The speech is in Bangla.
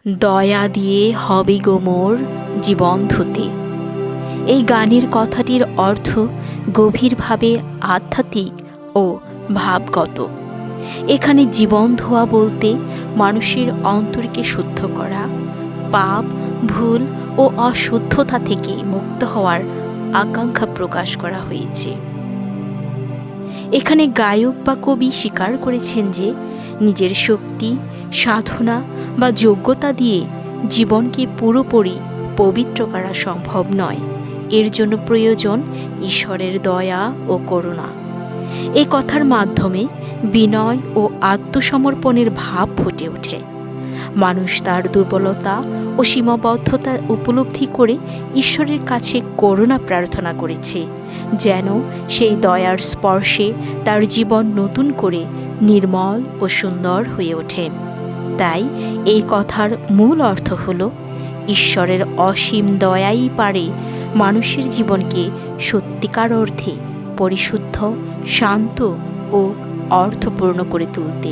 দয়া দিয়ে হবে গো মোর জীবন ধুতে। এই গানের কথাটির অর্থ গভীরভাবে আধ্যাত্মিক ও ভাবগত। এখানে জীবন ধোয়া বলতে মানুষের অন্তরকে শুদ্ধ করা, পাপ, ভুল ও অশুদ্ধতা থেকে মুক্ত হওয়ার আকাঙ্ক্ষা প্রকাশ করা হয়েছে। এখানে গায়ক বা কবি স্বীকার করেছেন যে নিজের শক্তি, সাধনা বা যোগ্যতা দিয়ে জীবনকে পুরোপুরি পবিত্র করা সম্ভব নয়। এর জন্য প্রয়োজন ঈশ্বরের দয়া ও করুণা। এই কথার মাধ্যমে বিনয় ও আত্মসমর্পণের ভাব ফুটে ওঠে। মানুষ তার দুর্বলতা ও সীমাবদ্ধতা উপলব্ধি করে ঈশ্বরের কাছে করুণা প্রার্থনা করেছে, যেন সেই দয়ার স্পর্শে তার জীবন নতুন করে নির্মল ও সুন্দর হয়ে ওঠে। তাই এই কথার মূল অর্থ হল, ঈশ্বরের অসীম দয়াই পারে মানুষের জীবনকে সত্যিকার অর্থে পরিশুদ্ধ, শান্ত ও অর্থপূর্ণ করে তুলতে।